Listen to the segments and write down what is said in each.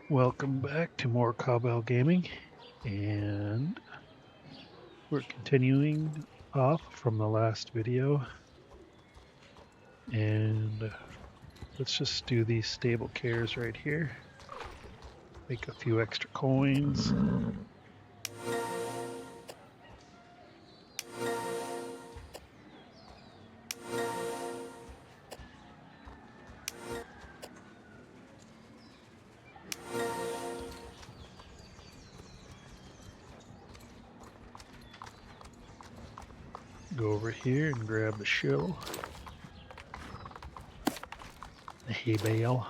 Welcome back to more Cowbell Gaming, and we're continuing off from the last video, and let's just do these stable cares right here. Make a few extra coins. Go over here and grab the shill, the hay bale.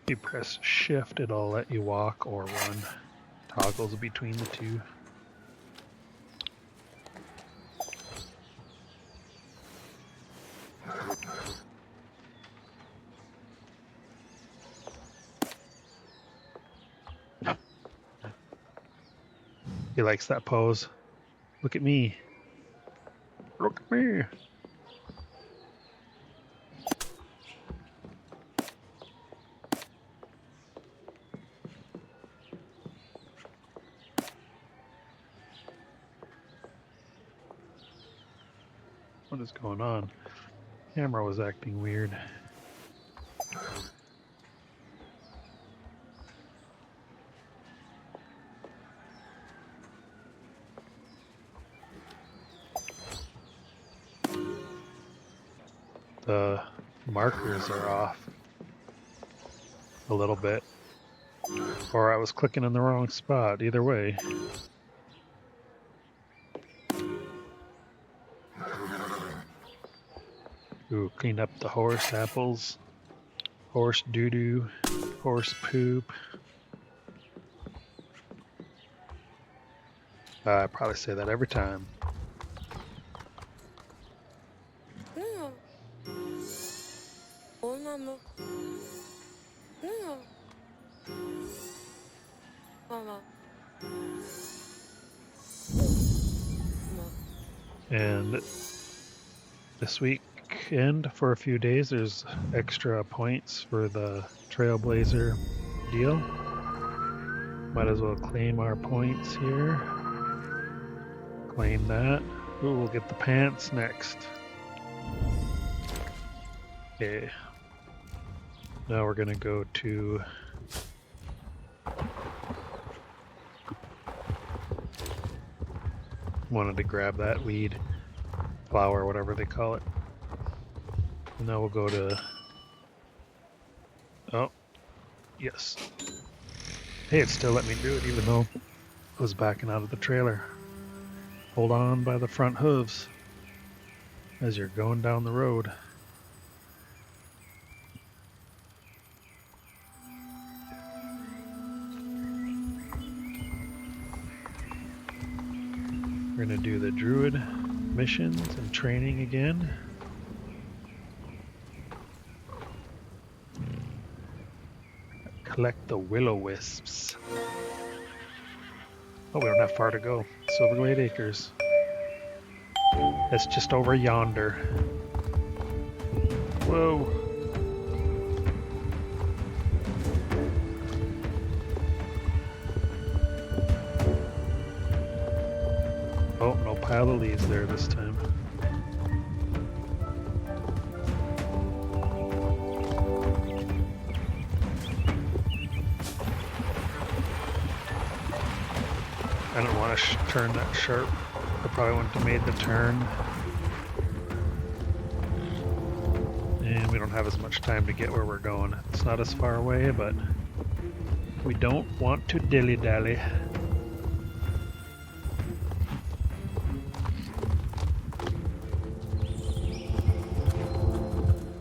If you press shift, it'll let you walk or run. Toggles between the two. He likes that pose. Look at me. Look at me. What is going on? Camera was acting weird. The markers are off a little bit, or I was clicking in the wrong spot. Either way. Ooh, clean up the horse apples, horse doo-doo, horse poop. I probably say that every time. And this weekend, for a few days, there's extra points for the Trailblazer deal. Might as well claim our points here. Claim that. Ooh, we'll get the pants next. Okay. Now we're gonna go to wanted to grab that weed, flower, whatever they call it. And now we'll go to, oh, yes. Hey, it still let me do it even though I was backing out of the trailer. Hold on by the front hooves as you're going down the road. We're going to do the druid missions and training again. Collect the will-o-wisps. Oh, we don't have far to go. Silverglade Acres. It's just over yonder. Whoa. Oh, no pile of leaves there this time. I don't want to turn that sharp. I probably wouldn't have made the turn. And we don't have as much time to get where we're going. It's not as far away, but we don't want to dilly-dally.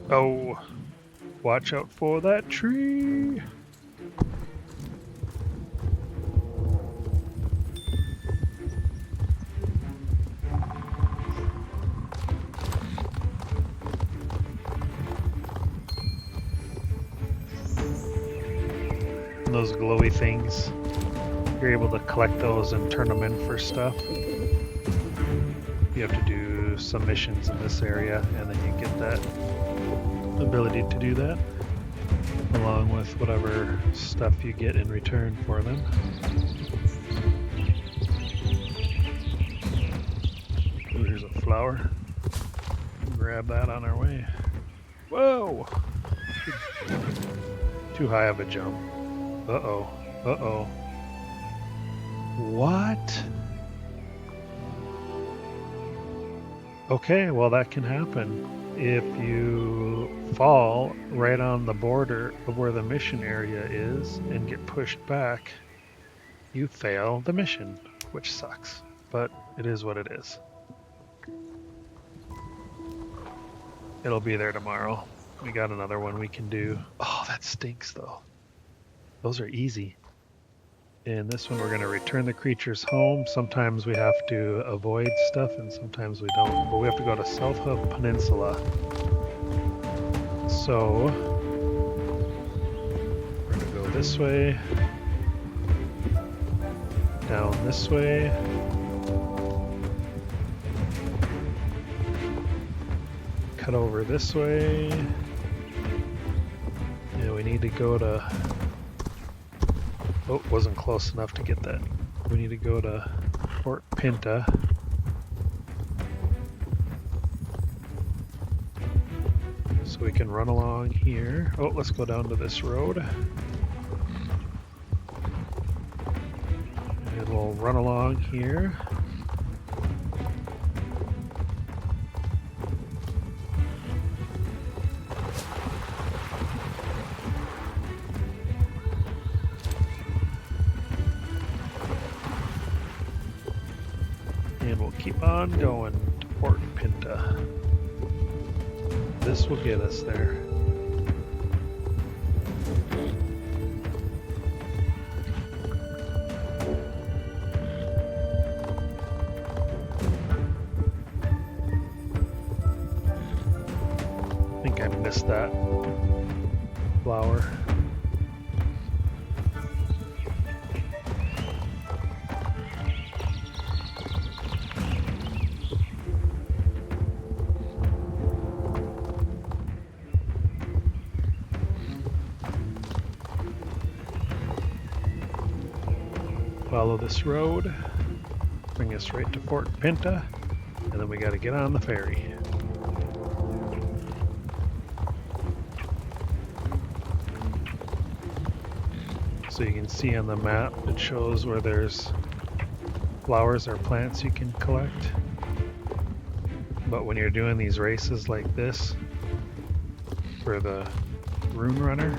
Oh, watch out for that tree. those glowy things, you're able to collect those and turn them in for stuff. You have to do some missions in this area, and then you get that ability to do that, along with whatever stuff you get in return for them. Ooh, here's a flower. Grab that on our way. Whoa! Too high of a jump. Uh-oh. Uh-oh. What? Okay, well that can happen. If you fall right on the border of where the mission area is and get pushed back, you fail the mission, which sucks, but it is what it is. It'll be there tomorrow. We got another one we can do. Oh, that stinks though. Those are easy. In this one, we're going to return the creatures home. Sometimes we have to avoid stuff, and sometimes we don't. But we have to go to South Hoof Peninsula. So, we're going to go this way, down this way, cut over this way, and we need to go to... Oh, wasn't close enough to get that. We need to go to Fort Pinta. So we can run along here. Oh, let's go down to this road. And we'll run along here. And we'll keep on going to Fort Pinta. This will get us there. I think I missed that flower. Follow this road, bring us right to Fort Pinta, and then we got to get on the ferry. So you can see on the map, it shows where there's flowers or plants you can collect. But when you're doing these races like this, for the Rune Runner,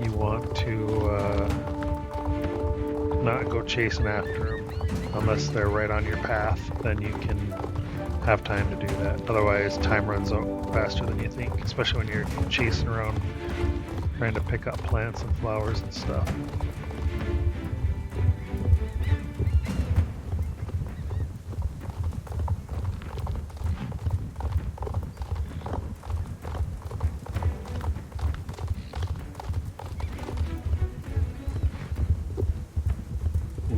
you want to not go chasing after them unless they're right on your path. Then you can have time to do that. Otherwise, time runs out faster than you think, especially when you're chasing around trying to pick up plants and flowers and stuff.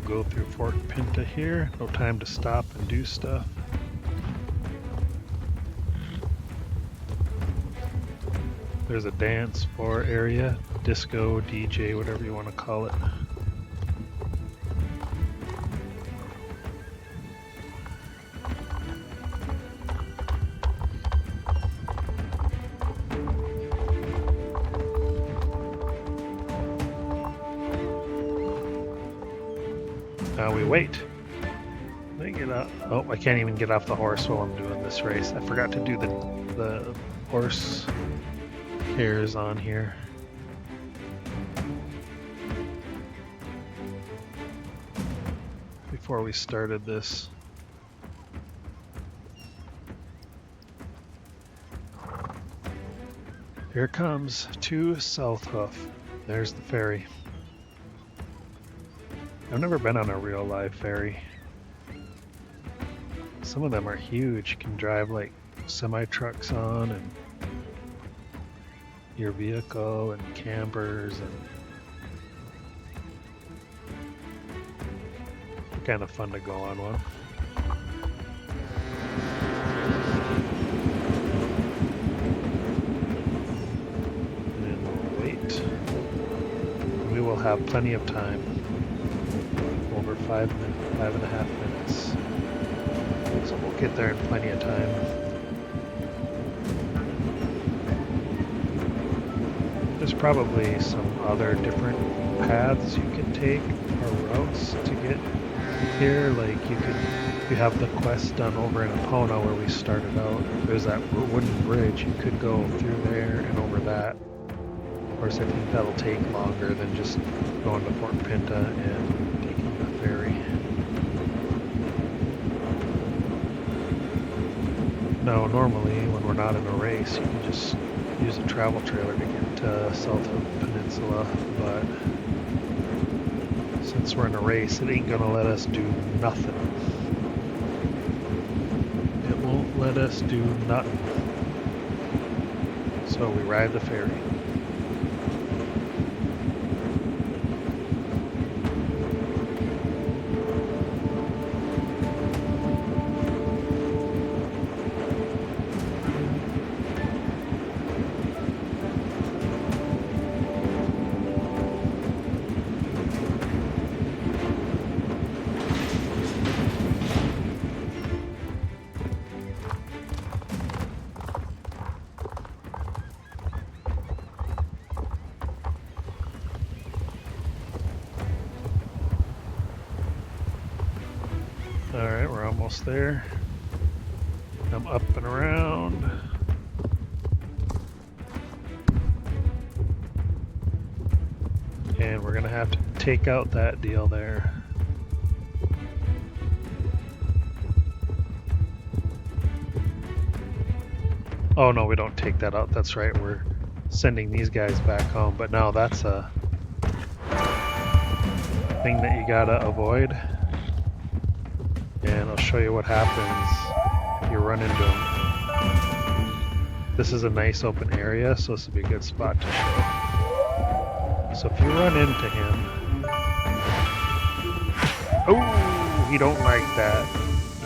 Go through Fort Pinta here. No time to stop and do stuff. There's a dance floor area, disco, DJ, whatever you want to call it. Now we wait. Let me get up. Oh, I can't even get off the horse while I'm doing this race. I forgot to do the horse hairs on here. Before we started this. Here comes to South Hoof. There's the ferry. I've never been on a real live ferry. Some of them are huge. You can drive like semi-trucks on, and your vehicle and campers, and kind of fun to go on one. And then we'll wait. We will have plenty of time. Over 5.5 minutes. So we'll get there in plenty of time. There's probably some other different paths you can take or routes to get here. Like you have the quest done over in Epona where we started out. There's that wooden bridge. You could go through there and over that. Of course, I think that'll take longer than just going to Fort Pinta and taking the ferry. Now, normally when we're not in a race, you can just use a travel trailer to get south of Peninsula, but since we're in a race, it ain't gonna let us do nothing. It won't let us do nothing. So we ride the ferry. Alright, we're almost there. I'm up and around. And we're gonna have to take out that deal there. Oh no, we don't take that out. That's right, we're sending these guys back home. But now that's a thing that you gotta avoid. And I'll show you what happens if you run into him. This is a nice open area, so this would be a good spot to show. So if you run into him... Oh, he don't like that.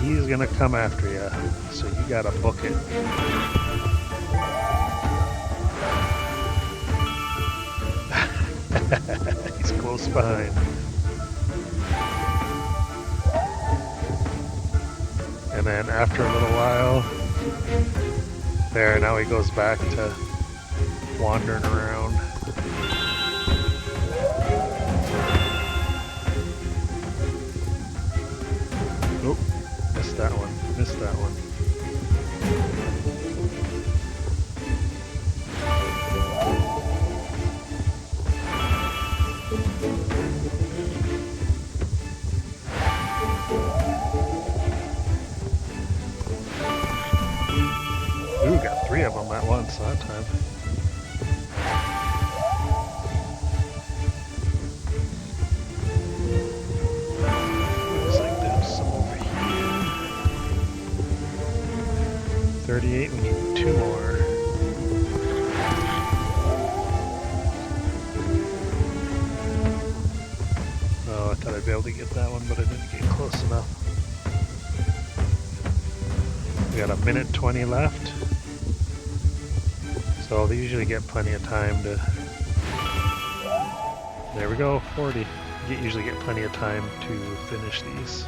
He's gonna come after you, so you gotta book it. He's close behind. And then after a little while, there, now he goes back to wandering around. Oh, missed that one, missed that one. Ooh, got 3 of them at once that time. Looks like there's some over here. 38, we need 2 more. Oh, I thought I'd be able to get that one, but I didn't get close enough. We got 1:20 left. So they usually get plenty of time to... There we go, 40. You usually get plenty of time to finish these.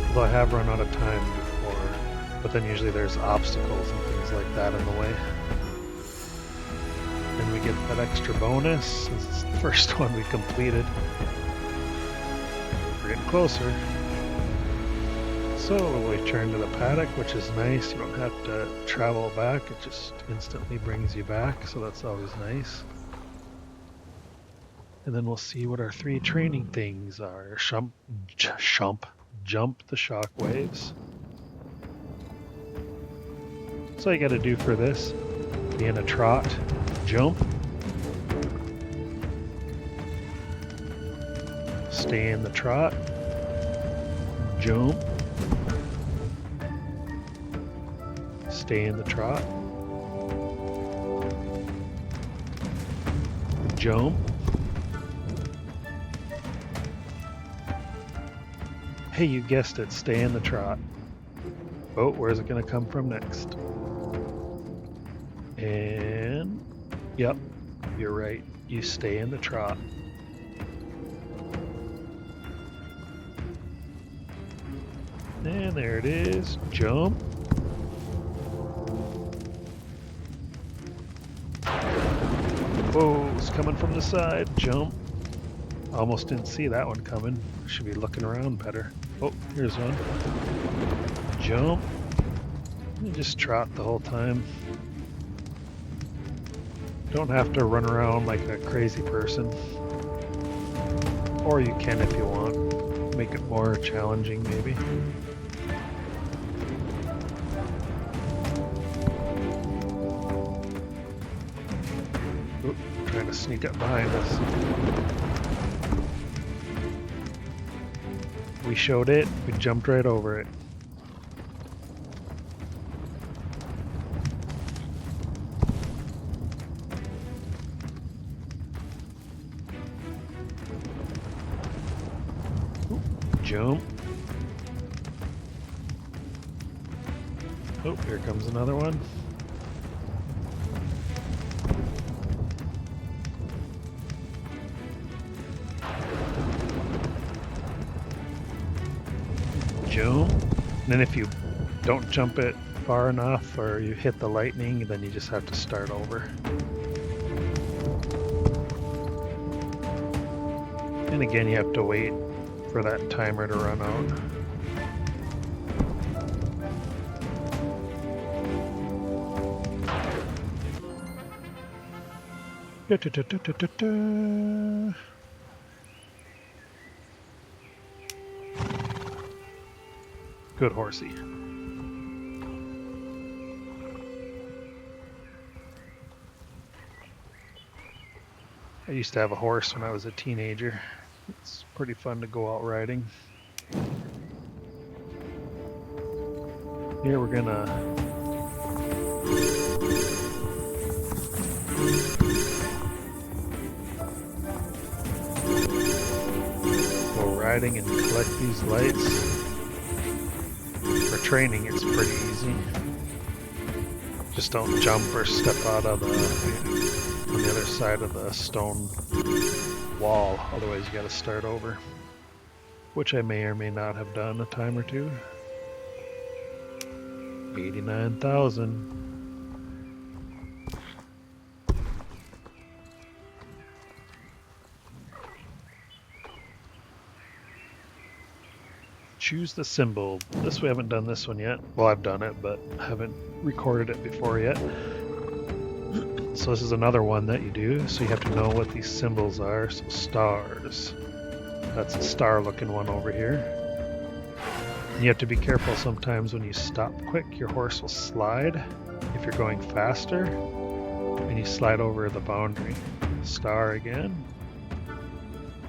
Although I have run out of time before, but then usually there's obstacles and things like that in the way. Then we get that extra bonus. This is the first one we completed. We're getting closer. So we turn to the paddock, which is nice. You don't have to travel back. It just instantly brings you back, so that's always nice. And then we'll see what our 3 training things are. Jump the shock waves. So all you gotta do for this, be in a trot, jump. Stay in the trot, jump. Stay in the trot, Jump. Hey, you guessed it, stay in the trot. Oh, where's it gonna come from next? And, yep, you're right, you stay in the trot. And there it is, jump. Whoa, it's coming from the side, jump. Almost didn't see that one coming. Should be looking around better. Oh, here's one. Jump. You just trot the whole time. Don't have to run around like a crazy person. Or you can if you want. Make it more challenging maybe. Oop, trying to sneak up behind us. We showed it, we jumped right over it. Jump. Oh, here comes another one. Jump. And then if you don't jump it far enough or you hit the lightning, then you just have to start over. And again, you have to wait for that timer to run out. Da, da, da, da, da, da. Good horsey. I used to have a horse when I was a teenager. It's pretty fun to go out riding. Here we're gonna go riding and collect these lights. For training, it's pretty easy. Just don't jump or step out of on the other side of the stone wall, otherwise you gotta start over. Which I may or may not have done a time or two. 89,000. Choose the symbol. We haven't done this one yet. Well, I've done it, but haven't recorded it before yet. So this is another one that you do, so you have to know what these symbols are. So stars. That's a star looking one over here. And you have to be careful sometimes when you stop quick, your horse will slide if you're going faster, and you slide over the boundary. Star again.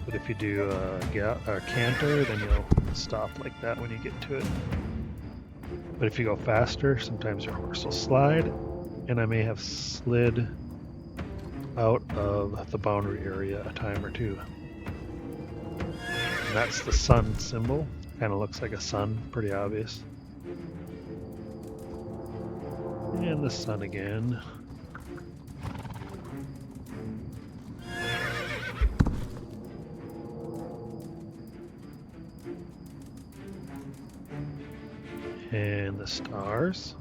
But if you do a canter, then you'll stop like that when you get to it. But if you go faster, sometimes your horse will slide, and I may have slid out of the boundary area a time or two. And that's the sun symbol. Kind of looks like a sun, pretty obvious. And the sun again. And the stars.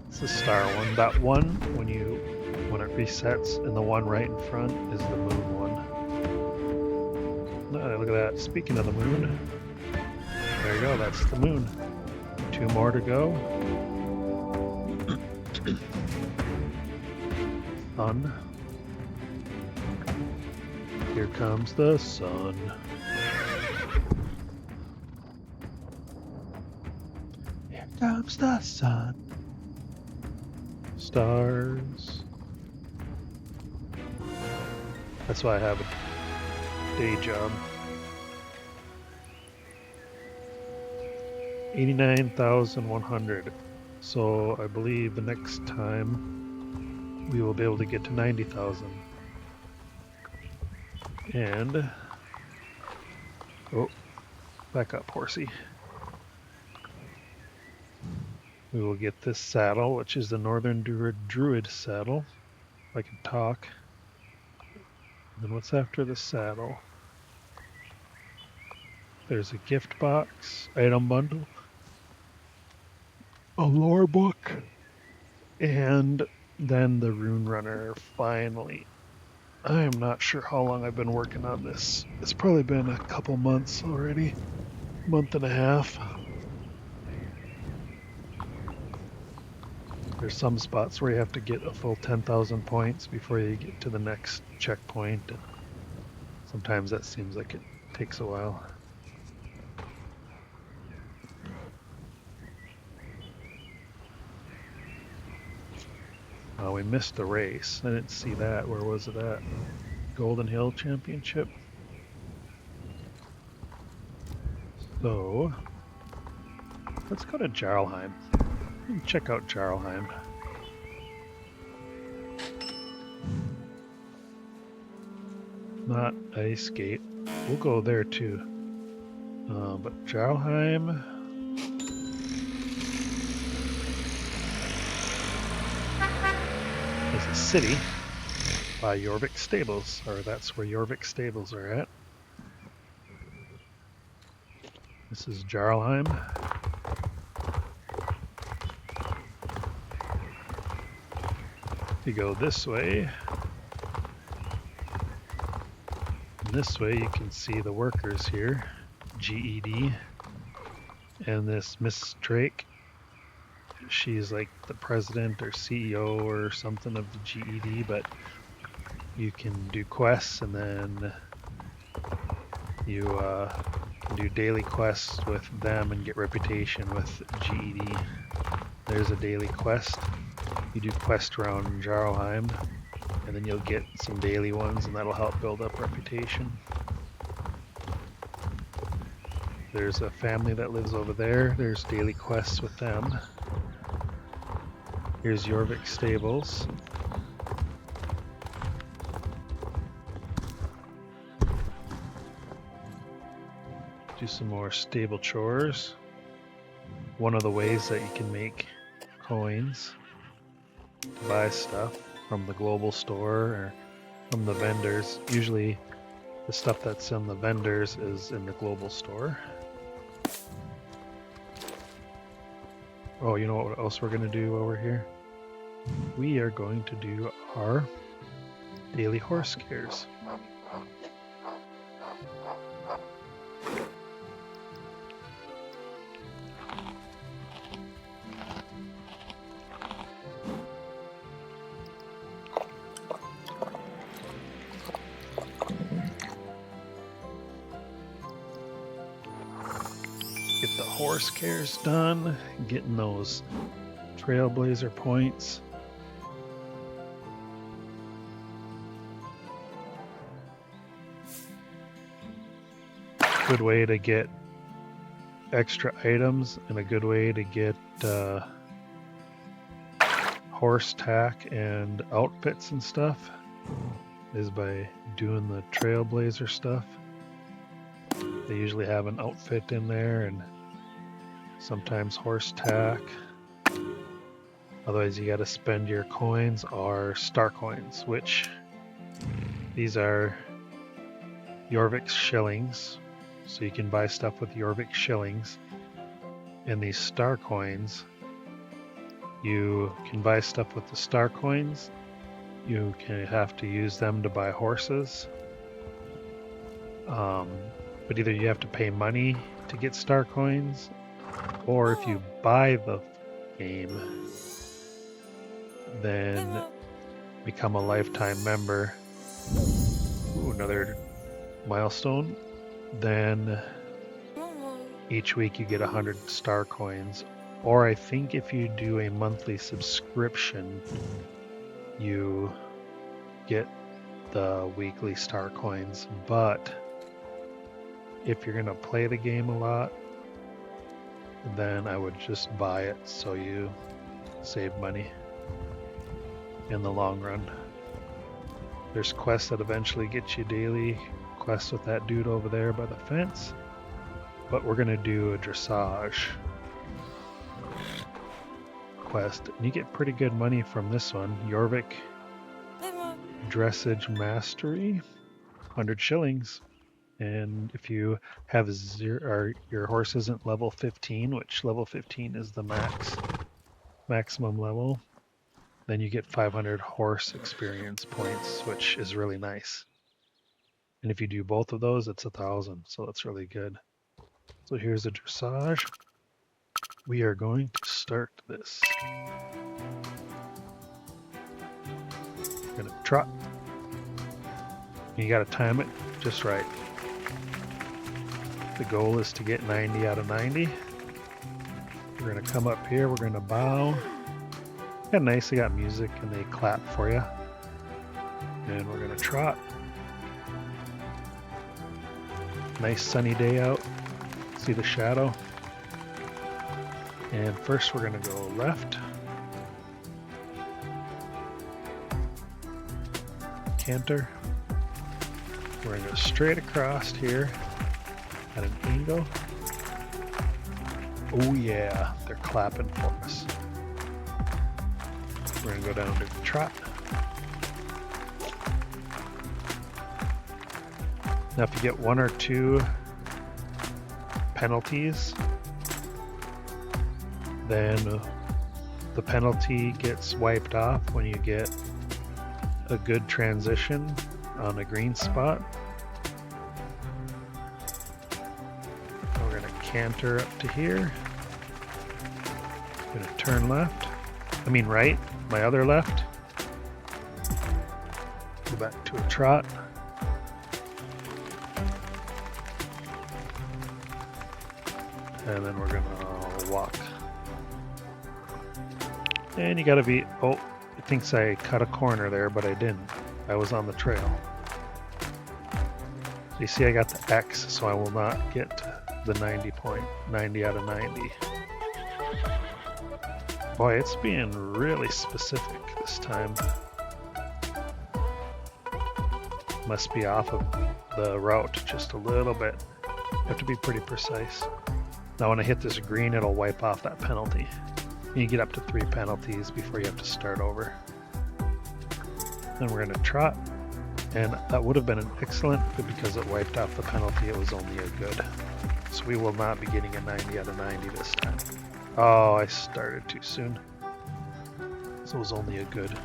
It's the star one. That one, when it resets, and the one right in front is the moon one. Oh, look at that. Speaking of the moon, there you go. That's the moon. 2 more to go. Sun. Here comes the sun. Here comes the sun. Stars. That's why I have a day job. 89,100. So I believe the next time we will be able to get to 90,000. And oh, back up, horsey. We will get this saddle, which is the Northern Druid saddle. If I can talk. And then what's after the saddle? There's a gift box, item bundle, a lore book, and then the Rune Runner finally. I am not sure how long I've been working on this. It's probably been a couple months already, month and a half. There's some spots where you have to get a full 10,000 points before you get to the next checkpoint. And sometimes that seems like it takes a while. We missed the race. I didn't see that. Where was it at? Golden Hill Championship. So, let's go to Jarlheim. Check out Jarlheim. Not Ice Gate. We'll go there too. But Jarlheim. Is a city by Jorvik Stables, or that's where Jorvik Stables are at. This is Jarlheim. If you go this way, and this way you can see the workers here, GED, and this Miss Drake. She's like the president or CEO or something of the GED, but you can do quests and then you can do daily quests with them and get reputation with GED. There's a daily quest. You do quest around Jarlheim and then you'll get some daily ones and that'll help build up reputation. There's a family that lives over there. There's daily quests with them. Here's Jorvik Stables. Do some more stable chores. One of the ways that you can make coins to buy stuff from the global store or from the vendors. Usually the stuff that's in the vendors is in the global store. Oh, you know what else we're going to do over here? We are going to do our daily horse scares. Get the horse cares done, getting those Trailblazer points. Good way to get extra items and a good way to get horse tack and outfits and stuff is by doing the Trailblazer stuff. They usually have an outfit in there and sometimes horse tack. Otherwise you gotta spend your coins or star coins, which these are Jorvik shillings. So you can buy stuff with Jorvik shillings. And these star coins, you can buy stuff with the star coins. You can have to use them to buy horses. But either you have to pay money to get star coins, or if you buy the game, then become a lifetime member. Ooh, another milestone. Then each week you get 100 star coins. Or I think if you do a monthly subscription, you get the weekly star coins. But if you're gonna play the game a lot, then I would just buy it so you save money. in the long run. There's quests that eventually get you daily quests with that dude over there by the fence, but we're gonna do a dressage quest, and you get pretty good money from this one. Jorvik Dressage Mastery, 100 shillings. And if you have or your horse isn't level 15, which level 15 is the maximum level, then you get 500 horse experience points, which is really nice. And if you do both of those, it's 1,000, so that's really good. So here's the dressage. We are going to start this. We're gonna trot. You gotta time it just right. The goal is to get 90 out of 90. We're gonna come up here, we're gonna bow. Yeah, nice, they got music and they clap for you. And we're gonna trot. Nice sunny day out. See the shadow. And first we're gonna go left. Canter. We're gonna go straight across here at an angle. Oh yeah, they're clapping for us. We're gonna go down to the trot. Now if you get 1 or 2 penalties, then the penalty gets wiped off when you get a good transition on a green spot. We're gonna canter up to here. Gonna turn left. I mean right, my other left. Go back to a trot. And then we're gonna walk. And you gotta be, oh, it thinks I cut a corner there, but I didn't. I was on the trail. So you see I got the X, so I will not get the 90 out of 90. Boy, it's being really specific this time. Must be off of the route just a little bit. You have to be pretty precise. Now when I hit this green, it'll wipe off that penalty. You get up to 3 penalties before you have to start over. Then we're going to trot, and that would have been an excellent, but because it wiped off the penalty, it was only a good. So we will not be getting a 90 out of 90 this time. Oh, I started too soon. So it was only a good.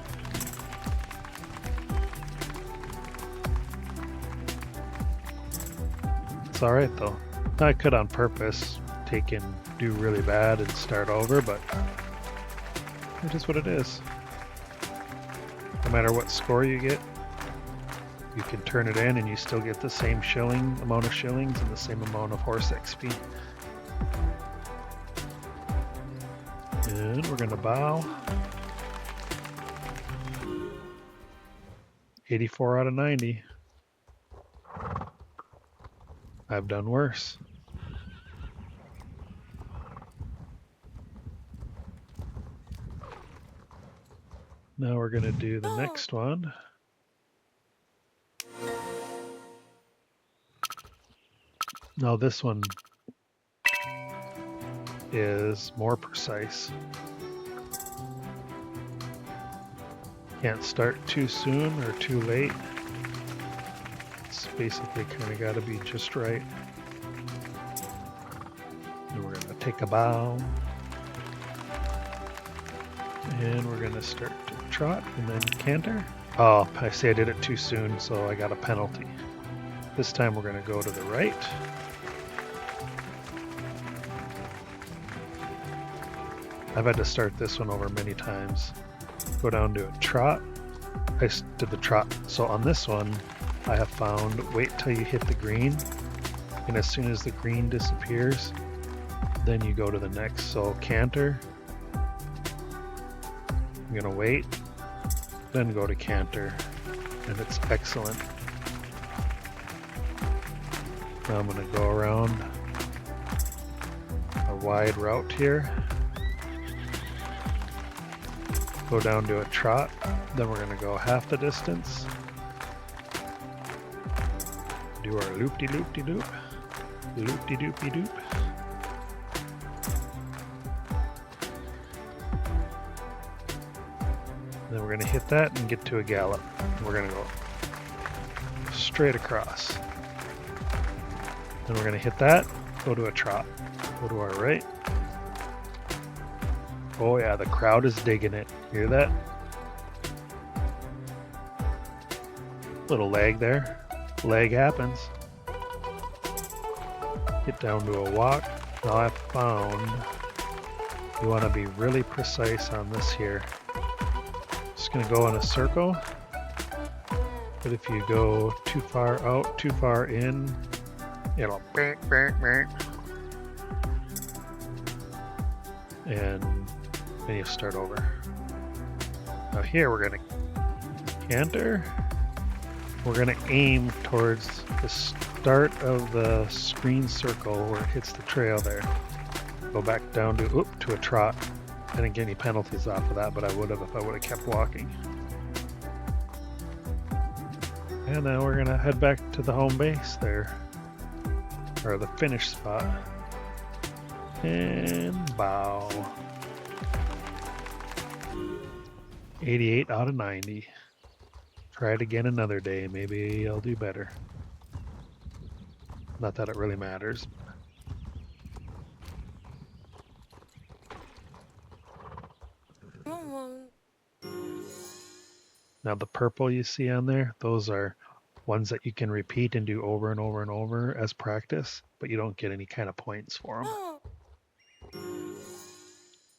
It's alright though. I could on purpose do really bad and start over, but it is what it is. No matter what score you get, you can turn it in and you still get the same amount of shillings and the same amount of horse XP. And we're gonna bow. 84 out of 90. I've done worse. Now we're going to do the next one. Now this one is more precise. Can't start too soon or too late. It's basically kind of got to be just right. And we're going to take a bow. And we're going to start to trot and then canter. Oh, I say I did it too soon, so I got a penalty. This time we're going to go to the right. I've had to start this one over many times. Go down to a trot. I did the trot. So on this one, I have found wait till you hit the green, and as soon as the green disappears, then you go to the next. So canter. I'm gonna wait, then go to canter, and it's excellent. Now I'm gonna go around a wide route here. go down to a trot. Then we're going to go half the distance. Do our loop-de-loop-de-loop. Loop-de-doop-de-doop. Then we're going to hit that and get to a gallop. We're going to go straight across. Then we're going to hit that, go to a trot. Go to our right. Oh yeah, the crowd is digging it. Hear that? Little lag there. Lag happens. Get down to a walk. Now I found you want to be really precise on this here. Just going to go in a circle. But if you go too far out, too far in, it'll and then you start over. Now here we're going to canter. We're going to aim towards the start of the screen circle where it hits the trail there. Go back down to a trot. I didn't get any penalties off of that, but I would have if I would have kept walking. And now we're going to head back to the home base there, or the finish spot. And bow. 88 out of 90. Try it again another day. Maybe I'll do better. Not that it really matters. Now the purple you see on there, those are ones that you can repeat and do over and over and over as practice, but you don't get any kind of points for them.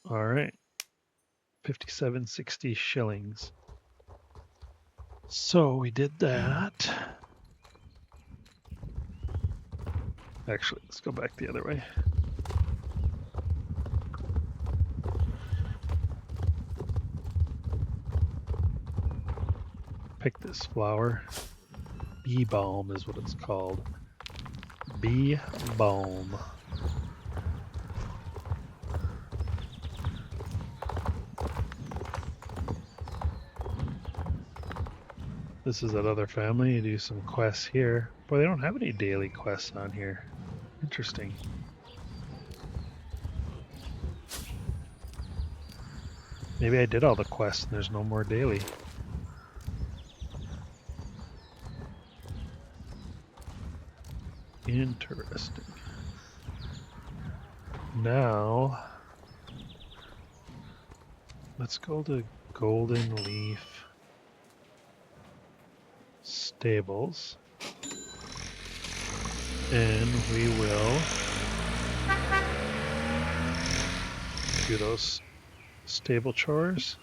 All right. 57.60 shillings. So we did that. Actually, let's go back the other way. Pick this flower. Bee balm is what it's called. Bee balm. This is that other family. You do some quests here. Boy, they don't have any daily quests on here. Interesting. Maybe I did all the quests and there's no more daily. Interesting. Now, let's go to Golden Leaf Stables, and we will do those stable chores.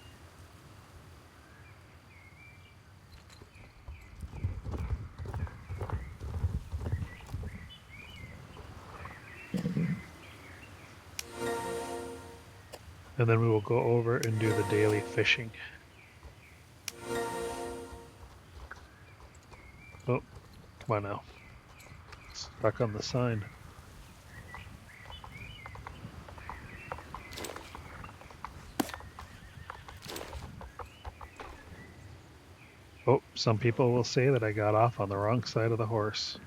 And then we will go over and do the daily fishing. Oh, come on now. Stuck on the sign. Oh, some people will say that I got off on the wrong side of the horse.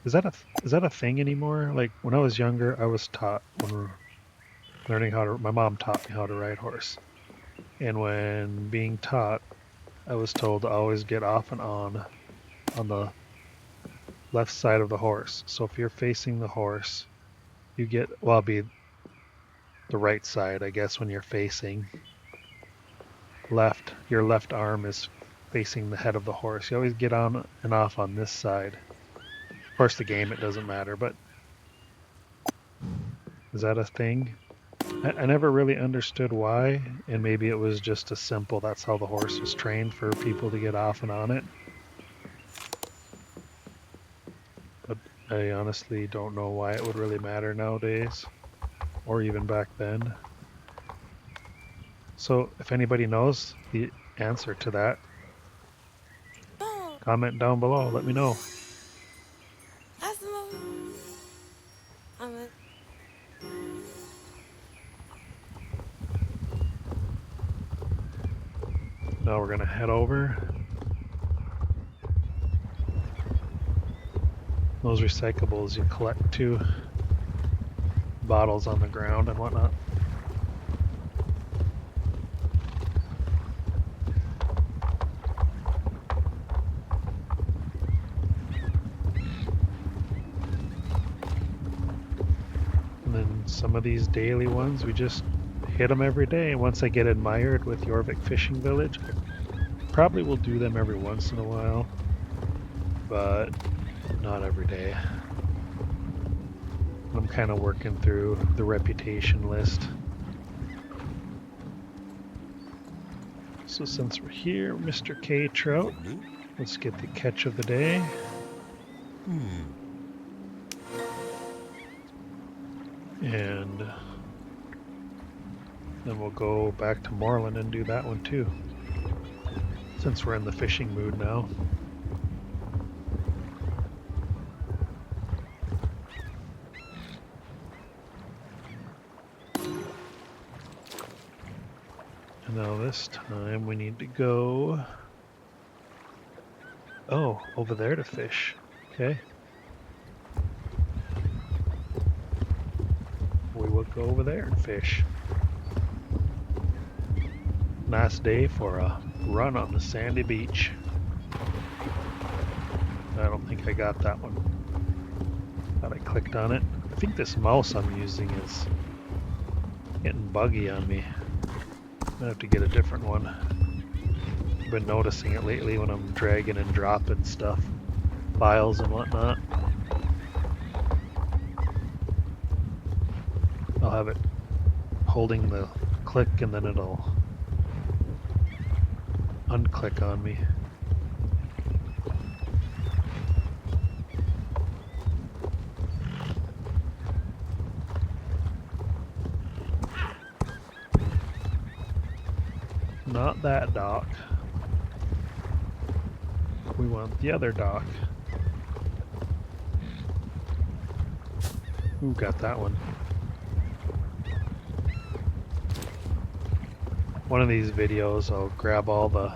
Is that a thing anymore? Like when I was younger, I was taught when we were learning how to. My mom taught me how to ride horse, and when being taught, I was told to always get off and on the left side of the horse. So if you're facing the horse, you get, well, it'd be the right side, I guess, when you're facing left. Your left arm is facing the head of the horse. You always get on and off on this side. Of course, the game, it doesn't matter, but is that a thing? I never really understood why, and maybe it was just a simple, that's how the horse was trained for people to get off and on it. But I honestly don't know why it would really matter nowadays, or even back then. So if anybody knows the answer to that, comment down below, let me know. gonna head over. Those recyclables, you collect 2 bottles on the ground and whatnot. And then some of these daily ones, we just hit them every day. Once I get admired with Jorvik Fishing Village, I probably will do them every once in a while, but not every day. I'm kind of working through the reputation list. So since we're here, Mr. K Trout, let's get the catch of the day. And then we'll go back to Moreland and do that one too, since we're in the fishing mood now. And now this time we need to go, oh, over there to fish. Okay. We will go over there and fish. Nice day for a run on the sandy beach. I don't think I got that one. Thought I clicked on it. I think this mouse I'm using is getting buggy on me. I have to get a different one. I've been noticing it lately when I'm dragging and dropping stuff, files and whatnot. I'll have it holding the click and then it'll unclick on me. Not that dock. We want the other dock. Ooh, got that one. One of these videos I'll grab all the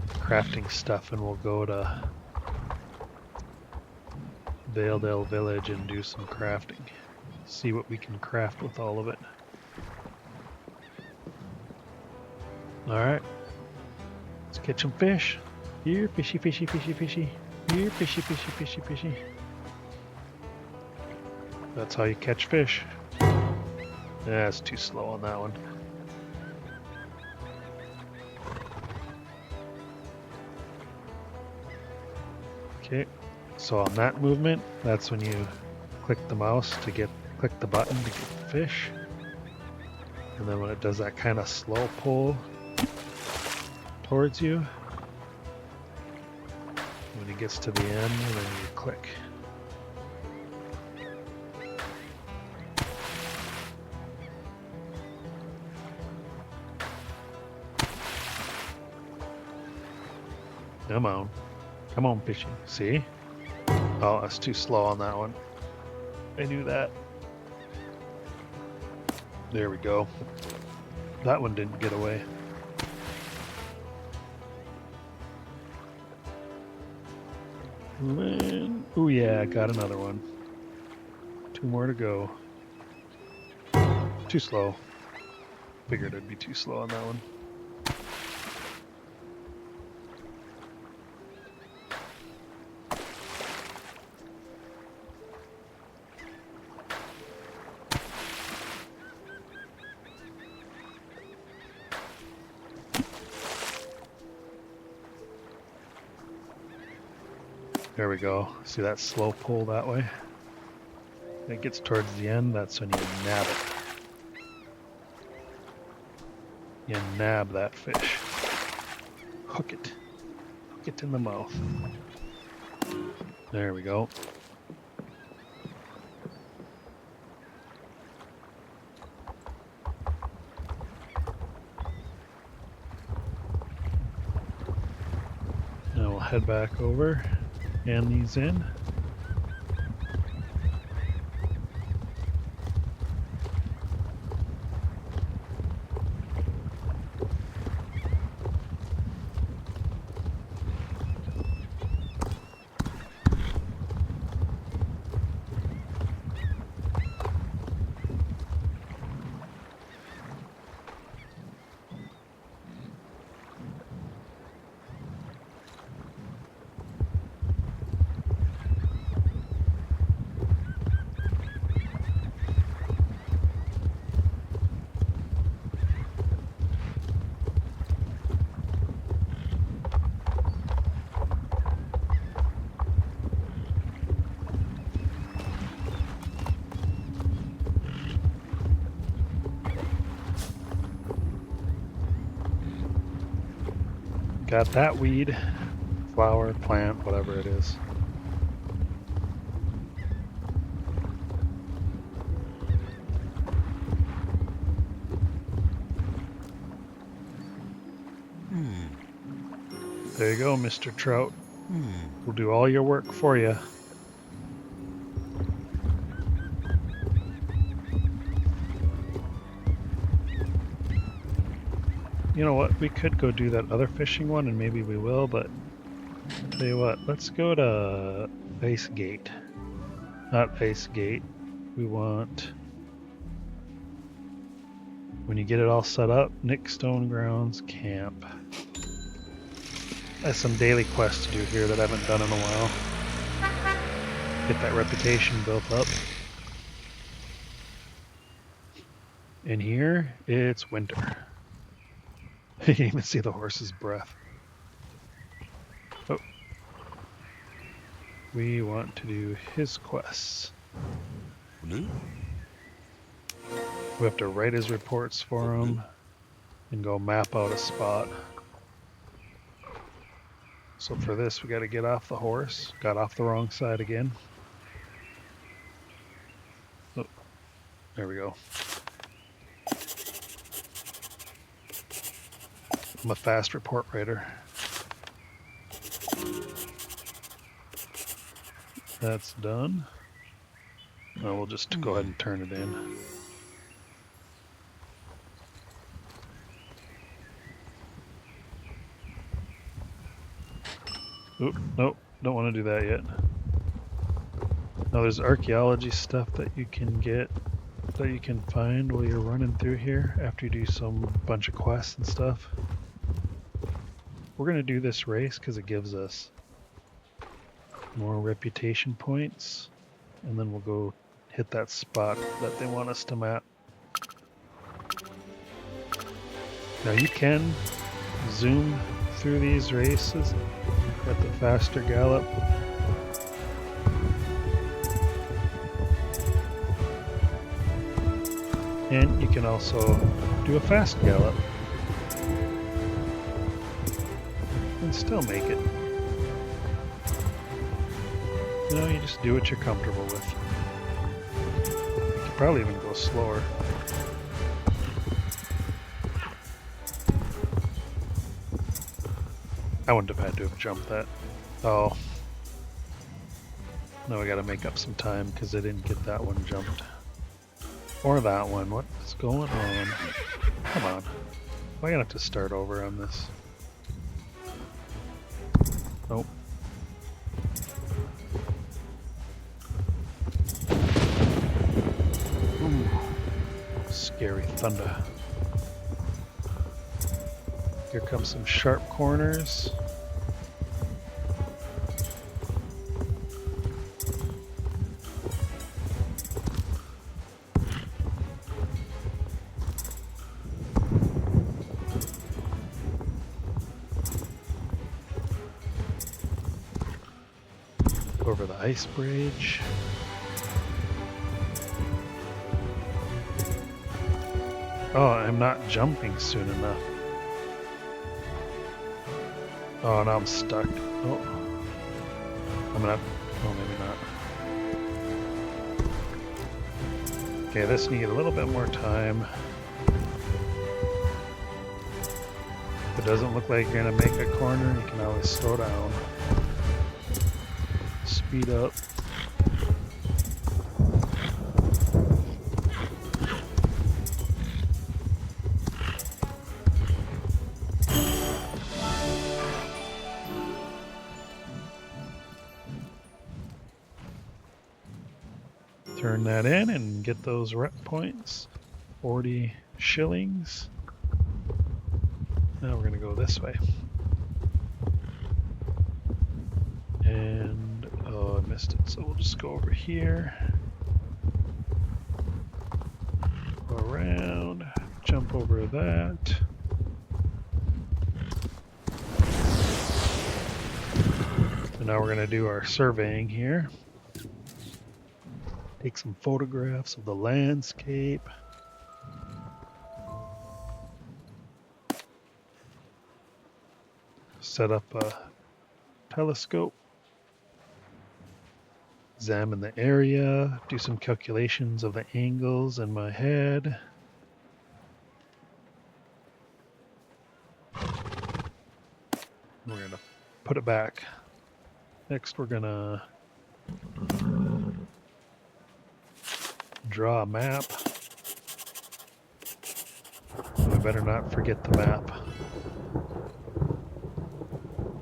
crafting stuff and we'll go to Valedale Village and do some crafting. See what we can craft with all of it. Alright, let's catch some fish. Here, fishy, fishy, fishy, fishy. Here, fishy, fishy, fishy, fishy. That's how you catch fish. Yeah, it's too slow on that one. Okay, so on that movement, that's when you click the mouse to click the button to get the fish. And then when it does that kind of slow pull towards you, when it gets to the end, then you click. Come on. Come on, fishy. See? Oh, that's too slow on that one. I knew that. There we go. That one didn't get away. Oh yeah, I got another one. 2 more to go. Too slow. Figured it'd be too slow on that one. There we go. See that slow pull that way? When it gets towards the end, that's when you nab it. You nab that fish. Hook it. Hook it in the mouth. There we go. Now we'll head back over. Hand these in. at that weed, flower, plant, whatever it is. There you go, Mr. Trout. We'll do all your work for you. You know what? We could go do that other fishing one, and maybe we will, but tell you what, let's go to Ice Gate. Not Ice Gate. We want, when you get it all set up, Nick Stone Grounds Camp. I have some daily quests to do here that I haven't done in a while. Get that reputation built up. In here, it's winter. You can even see the horse's breath. Oh. We want to do his quests. We have to write his reports for him and go map out a spot. So for this, we got to get off the horse. Got off the wrong side again. Oh, there we go. I'm a fast report writer. That's done. Now we'll just go ahead and turn it in. Oop, nope, don't want to do that yet. Now there's archaeology stuff that you can get, that you can find while you're running through here after you do some bunch of quests and stuff. We're going to do this race because it gives us more reputation points, and then we'll go hit that spot that they want us to map. Now you can zoom through these races at the faster gallop. And you can also do a fast gallop and still make it. You know, you just do what you're comfortable with. You could probably even go slower. I wouldn't have had to have jumped that. Oh. Now we gotta make up some time because I didn't get that one jumped. Or that one. What is going on? Come on. Am I gonna have to start over on this? Nope. Ooh. Scary thunder. Here comes some sharp corners. Over the ice bridge. Oh, I'm not jumping soon enough. Oh, now I'm stuck. Oh. I'm gonna... Oh, maybe not. Okay, this needs a little bit more time. If it doesn't look like you're gonna make a corner, you can always slow down. Speed up. Turn that in and get those rep points. 40 shillings. Now we're going to go this way. And, oh, I missed it. So we'll just go over here. Go around. Jump over that. And now we're going to do our surveying here. Take some photographs of the landscape. set up a telescope, examine the area, do some calculations of the angles in my head. We're gonna put it back. Next, we're gonna draw a map. We better not forget the map.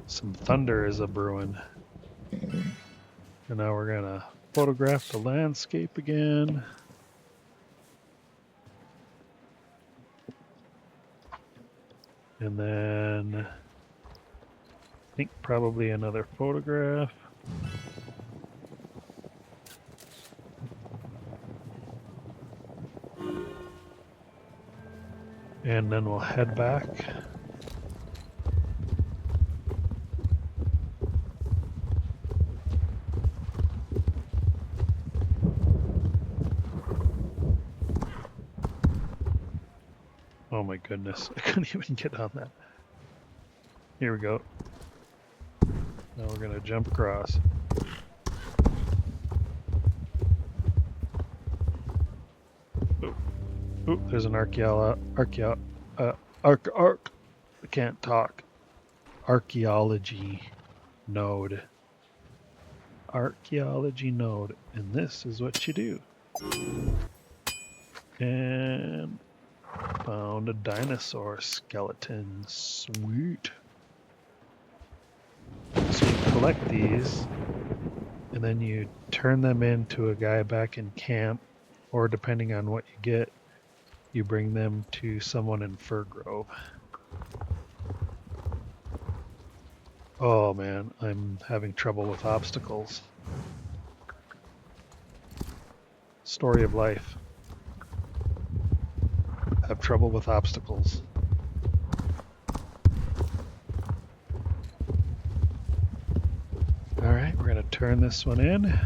Some thunder is a brewing. And now we're gonna photograph the landscape again. And then I think probably another photograph. And then we'll head back. Oh my goodness, I couldn't even get on that. Here we go. Now we're gonna jump across. Ooh, there's an I can't talk. Archaeology node. Archaeology node, and this is what you do. And found a dinosaur skeleton. Sweet. So you collect these, and then you turn them into a guy back in camp, or depending on what you get, you bring them to someone in Fir Grove. Oh man, I'm having trouble with obstacles. Story of life. Have trouble with obstacles. All right, we're gonna turn this one in.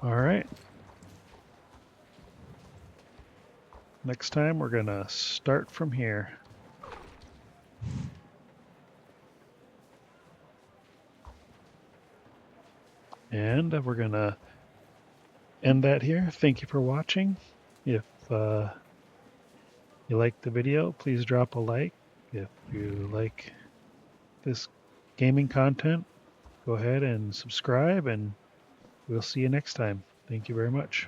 All right. Next time we're gonna start from here. And we're gonna end that here. Thank you for watching. If you like the video, please drop a like. If you like this gaming content, go ahead and subscribe, and we'll see you next time. Thank you very much.